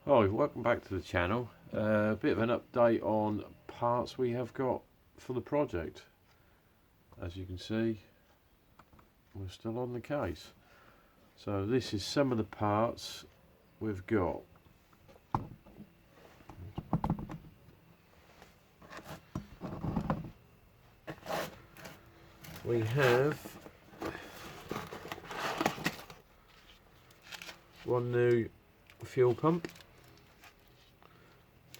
Hi, welcome back to the channel. A bit of an update on parts we have got for the project. As you can see, we're still on the case. So this is some of the parts we've got. We have one new fuel pump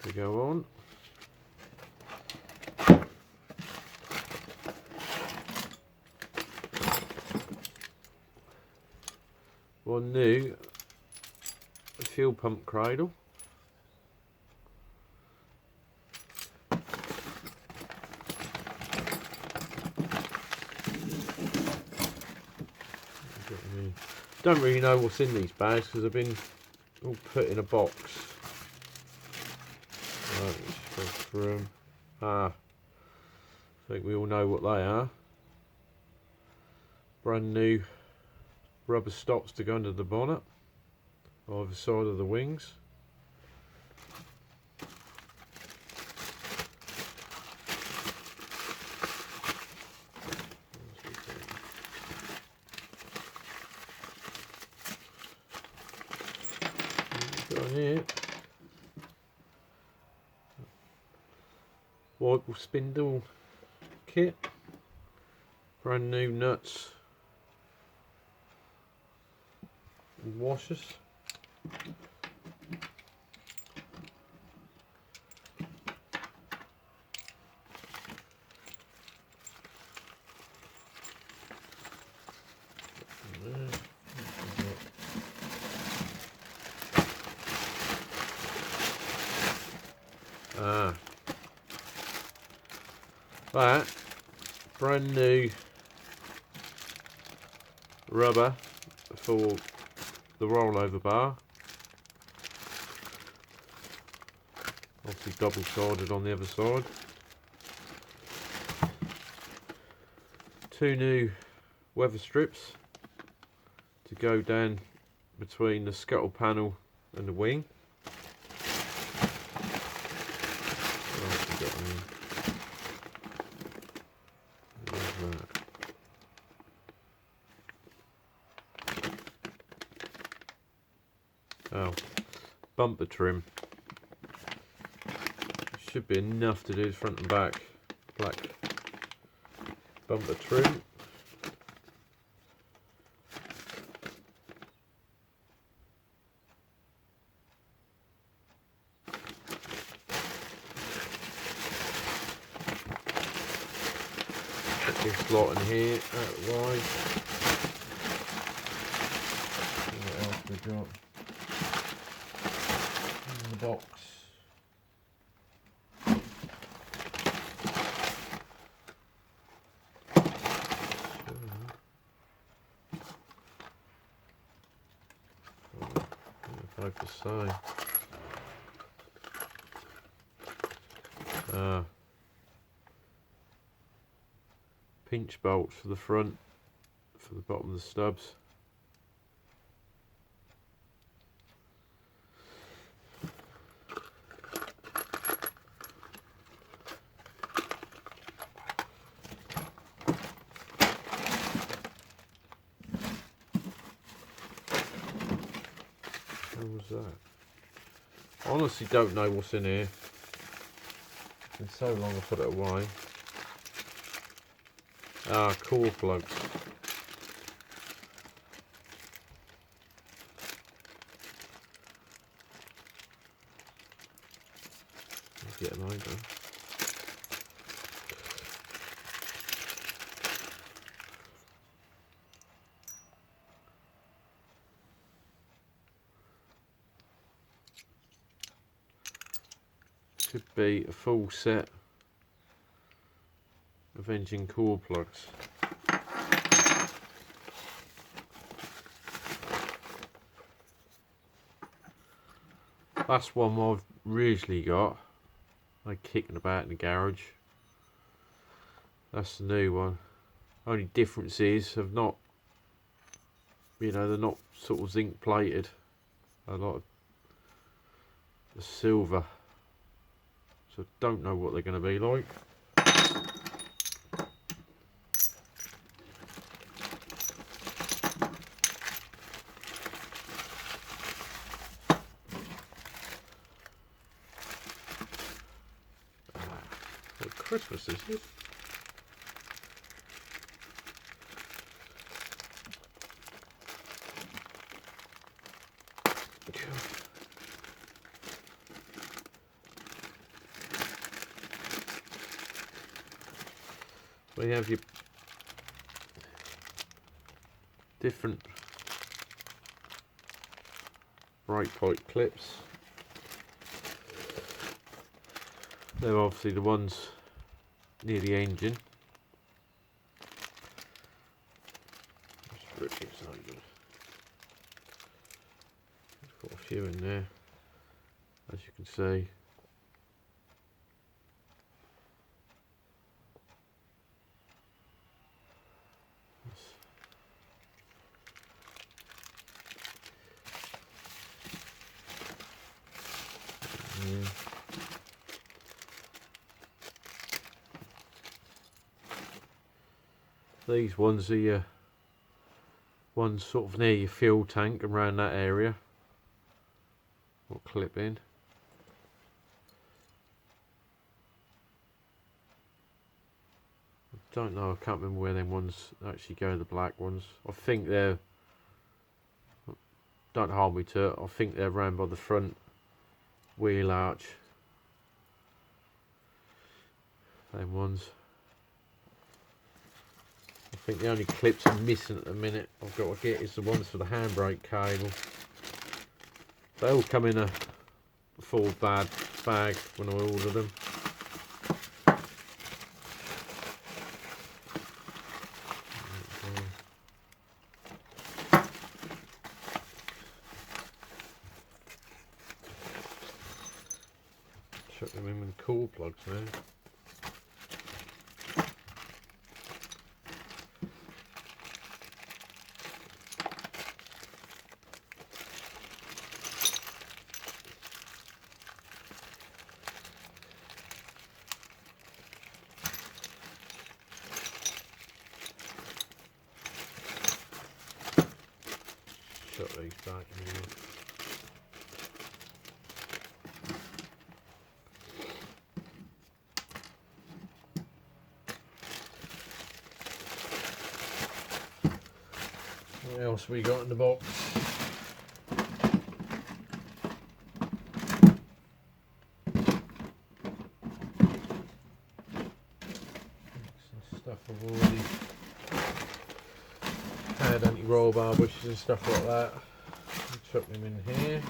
to go on. One new fuel pump cradle. Don't really know what's in these bags because they've been all put in a box. Right, let's go through them. I think we all know what they are. Brand new rubber stops to go under the bonnet, either side of the wings. Got here wipe spindle kit, brand new nuts and washers. That brand new rubber for the rollover bar, obviously double sided on the other side. Two new weather strips to go down between the scuttle panel and the wing. Oh, bumper trim. Should be enough to do the front and back. Black bumper trim. Put this slot in here, out wide. What else we got? In the box. Both the same. Pinch bolts for the front, for the bottom of the stubs. What was that? I honestly don't know what's in here. It's been so long I put it away. Core plugs. Let's get them open. Should be a full set of engine core plugs. That's one I've usually got. I'm kicking about in the garage. That's the new one. Only difference is they've not, you know, they're not sort of zinc plated. A lot of the silver, so don't know what they're going to be like. What Christmas is it? We have your different bright pipe clips. They're obviously the ones near the engine. Just rip this open. There's got a few in there, as you can see. Yeah. These ones are your ones sort of near your fuel tank and around that area. We'll clip in. I don't know, I can't remember where them ones actually go, the black ones. I think they're, don't hold me to it, I think they're around by the front wheel arch. Them ones. I think the only clips I'm missing at the minute I've got to get is the ones for the handbrake cable. They all come in a full bag when I order them. Chuck them in with the cool plugs now. Shut these back in here. What else we got in the box? Some stuff I've already had, anti-roll bar bushes and stuff like that. Chuck them in here.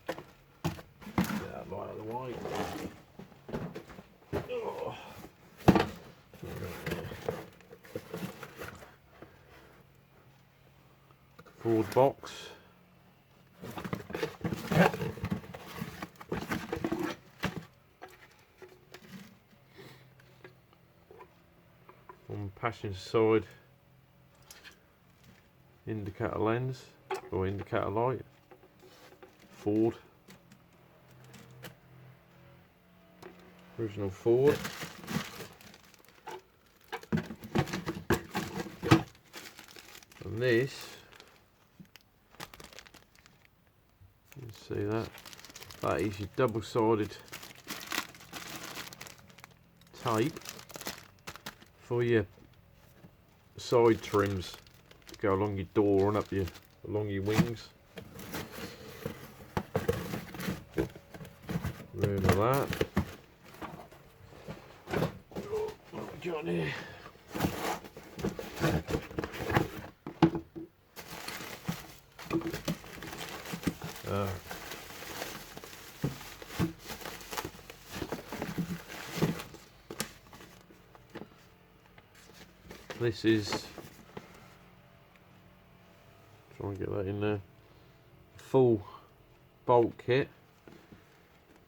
Get that light out of the way. Oh. Forward box. On passenger side, indicator lens or indicator light. Ford. Original Ford. And this, you can see that is your double-sided tape for your side trims to go along your door and up your along your wings. Room of that. What we got here? This is, try and get that in there, full bolt kit,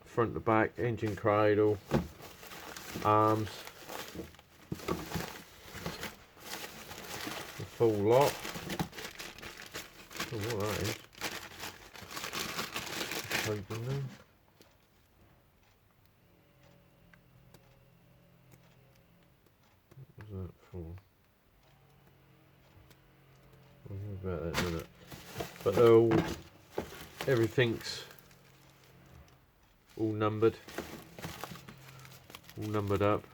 front to back, engine cradle, arms, the full lot. Oh, what that is. Open them. for. I'll hear about that in a minute. But they're all, everything's all numbered up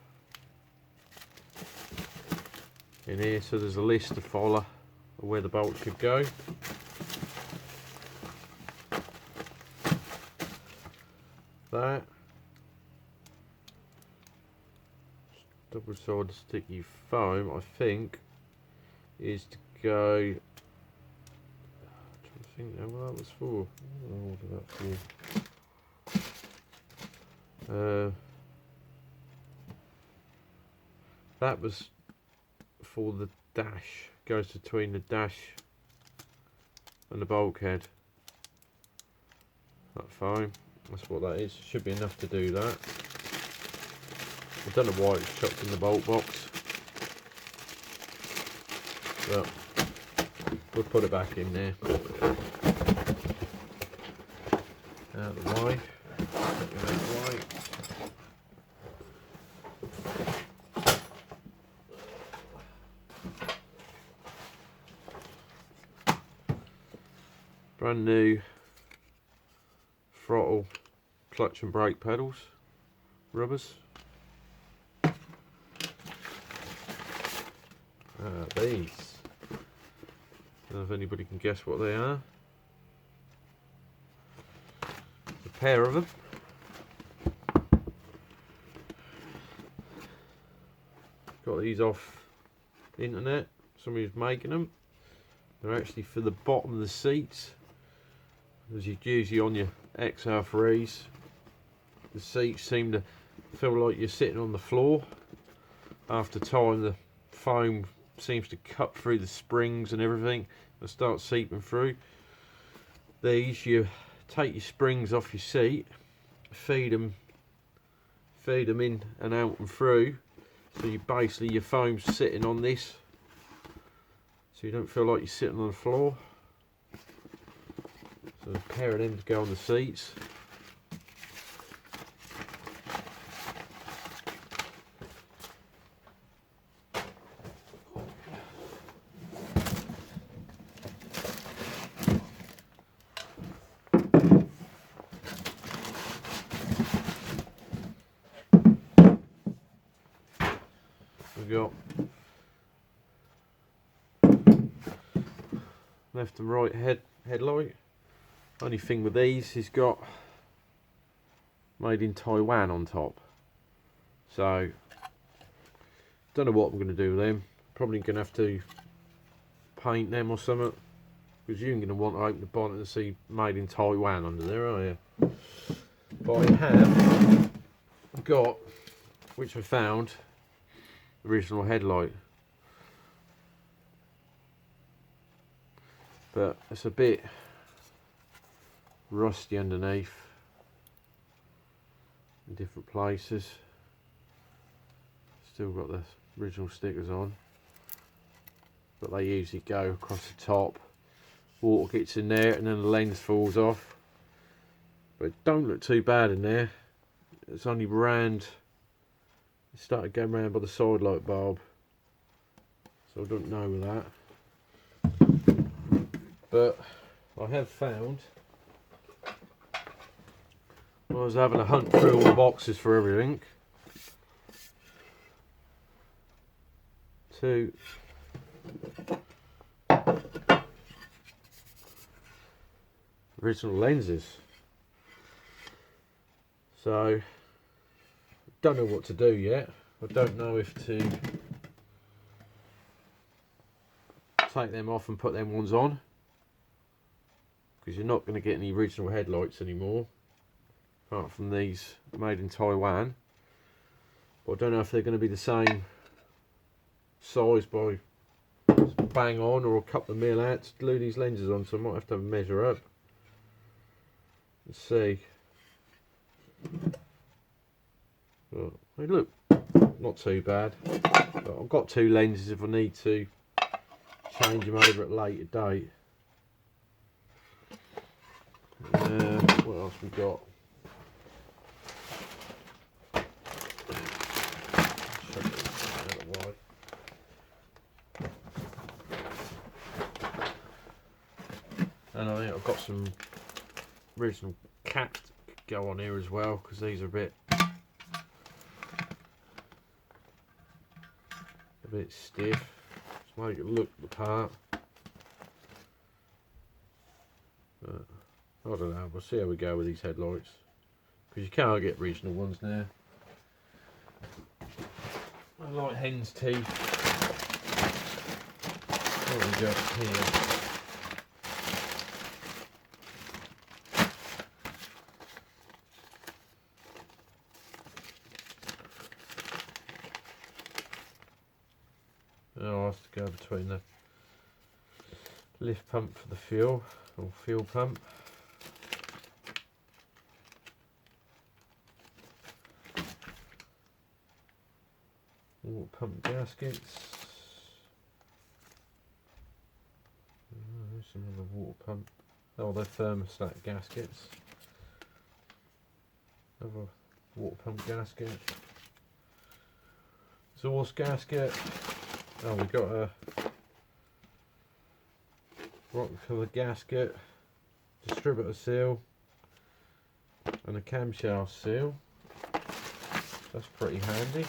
in here, so there's a list to follow of where the bolt could go. That double-sided sticky foam, I think, is to go. I'm trying to think now what that was for. What was that for? That was for the dash. Goes between the dash and the bulkhead. That foam. That's what that is. Should be enough to do that. I don't know why it's chucked in the bolt box, but we'll put it back in there. Out of the way. Out of the way. Brand new throttle, clutch and brake pedals, rubbers. These. I don't know if anybody can guess what they are. A pair of them. Got these off the internet. Somebody's making them. They're actually for the bottom of the seats. As you usually on your XR3s, the seats seem to feel like you're sitting on the floor. After time, the foam seems to cut through the springs and everything and start seeping through. These, you take your springs off your seat, feed them in and out and through, so you basically, your foam's sitting on this, so you don't feel like you're sitting on the floor. So a pair of them to go on the seats. We've got left and right headlight. Only thing with these is got made in Taiwan on top. So don't know what I'm going to do with them. Probably going to have to paint them or something, because you're going to want to open the bonnet and see made in Taiwan under there, are you? But I have got, which I found, original headlight, but it's a bit rusty underneath in different places. Still got the original stickers on, but they usually go across the top. Water gets in there and then the lens falls off, but it don't look too bad in there. It's only round, it started going round by the side light bulb, so I don't know with that. But I have found, when I was having a hunt through all the boxes for everything, two original lenses. So don't know what to do yet. I don't know if to take them off and put them ones on, because you're not going to get any original headlights anymore apart from these made in Taiwan. But I don't know if they're going to be the same size by bang on, or a couple of mil out to glue these lenses on, so I might have to measure up and see. But they look not too bad, but I've got two lenses if I need to change them over at a later date. What else we got? some original caps to go on here as well, because these are a bit stiff. Just make it look the part. But I don't know, we'll see how we go with these headlights, because you can't get original ones now. I like hen's teeth. What have we got here? Oh, I have to go between the lift pump for the fuel, or fuel pump. Water pump gaskets. Oh, there's some other water pump. Oh, they're thermostat gaskets. Another water pump gasket. Exhaust gasket. Oh, we've got a rock cover gasket, distributor seal, and a camshaft seal. That's pretty handy.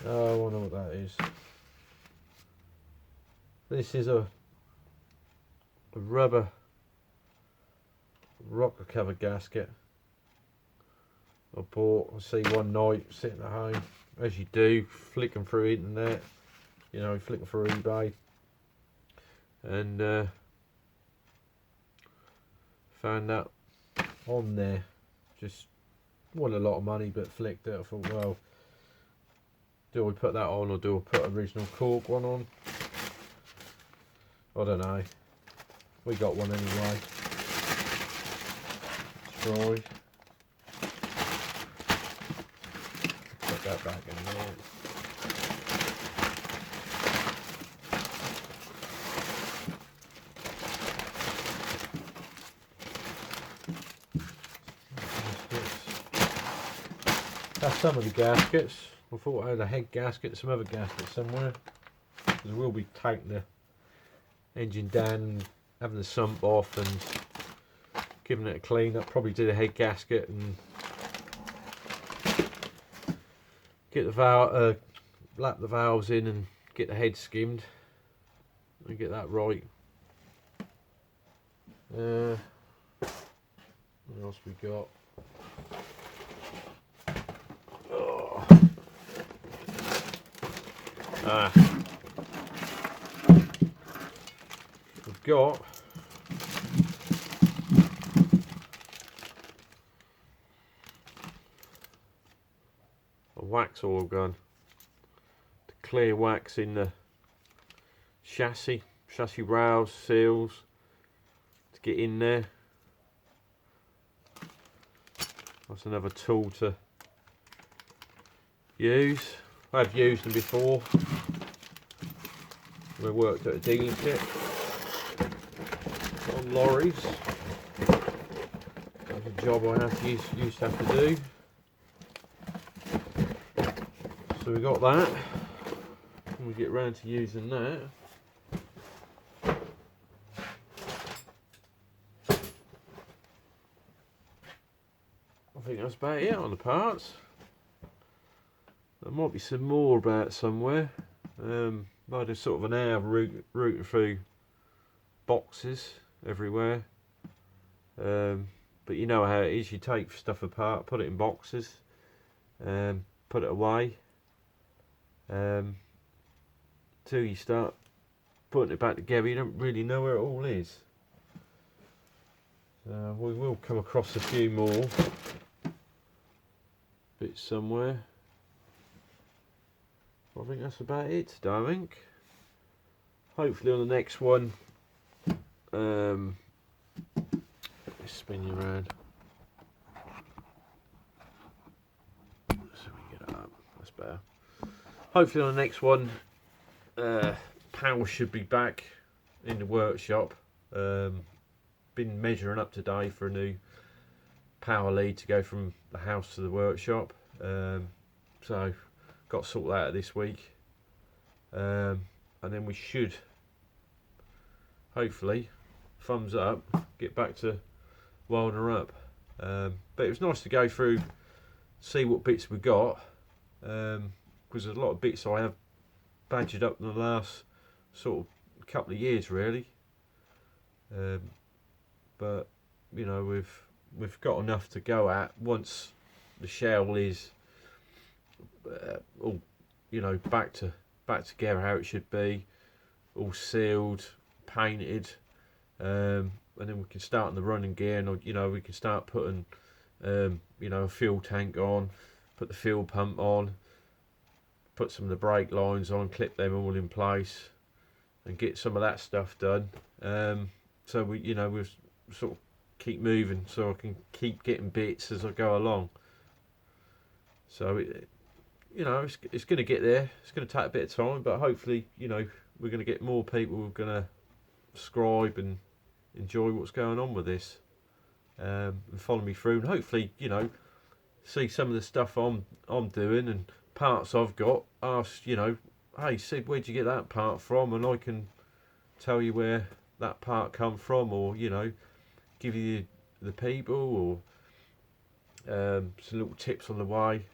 Oh, I wonder what that is. This is a rubber rocker cover gasket I bought. I see one night sitting at home, as you do, flicking through internet, you know, flicking through eBay, and found that on there. Just wasn't a lot of money, but flicked it. I thought, well, do I put that on, or do I put original cork one on? I don't know. We got one anyway. Try. Put that back in there. That's some of the gaskets. I thought I had a head gasket, some other gasket somewhere. Because we'll be taking the engine down and having the sump off and giving it a clean up. Probably do the head gasket and get the valve, lap the valves in and get the head skimmed and get that right. What else we got? We've got a wax oil gun to clear wax in the chassis rails, seals, to get in there. That's another tool to use. I've used them before. We worked at a dealership on lorries. That's a job I used to have to do. So we got that. When we get round to using that, I think that's about it on the parts. There might be some more about somewhere. I had sort of an hour rooting through boxes everywhere. But you know how it is, you take stuff apart, put it in boxes, put it away, till you start putting it back together. You don't really know where it all is. We will come across a few more bits somewhere. I think that's about it today, I think. Hopefully on the next one, let's spin you around so we get it up. That's better. Hopefully on the next one, power should be back in the workshop. Been measuring up today for a new power lead to go from the house to the workshop. So got to sort that out this week. and then we should hopefully, thumbs up, get back to wilding her up. But it was nice to go through, see what bits we got, because there's a lot of bits I have badgered up in the last sort of couple of years really. But you know, we've got enough to go at once the shell is all, you know, back together how it should be, all sealed, painted, and then we can start in the running gear, and you know, we can start putting you know, a fuel tank on, put the fuel pump on, put some of the brake lines on, clip them all in place, and get some of that stuff done. So we, you know, we'll sort of keep moving, so I can keep getting bits as I go along. So you know, it's going to get there. It's going to take a bit of time, but hopefully, you know, we're going to get more people who are going to subscribe and enjoy what's going on with this, and follow me through, and hopefully, you know, see some of the stuff I'm doing and parts I've got. Ask, you know, hey Sid, where'd you get that part from? And I can tell you where that part come from, or you know, give you the people, or some little tips on the way.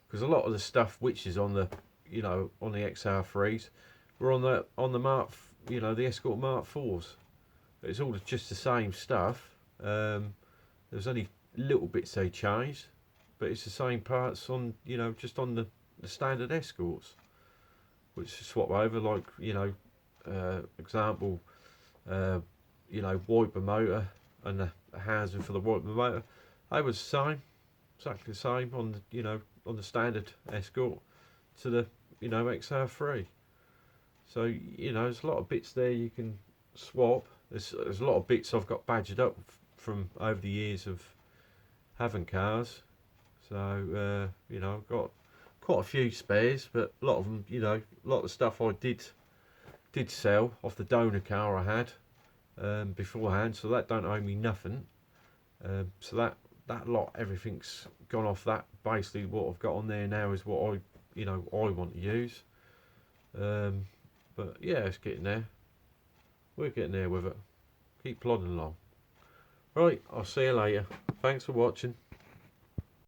Because a lot of the stuff which is on the, you know, on the XR3s, we're on the Mark, you know, the Escort Mark 4s. It's all just the same stuff. There's only little bits they changed, but it's the same parts on, you know, just on the standard Escorts, which you swap over, like, you know, example, you know, wiper motor and the housing for the wiper motor, they was the same, exactly the same on the, you know, on the standard Escort to the, you know, XR3. So, you know, there's a lot of bits there you can swap. There's a lot of bits I've got badged up from over the years of having cars. So, you know, I've got quite a few spares, but a lot of them, you know, a lot of the stuff I did sell off the donor car I had beforehand, so that don't owe me nothing. So that lot, everything's gone off that. Basically what I've got on there now is what I, you know, I want to use. But yeah, it's getting there. We're getting there with it. Keep plodding along. Right, I'll see you later. Thanks for watching.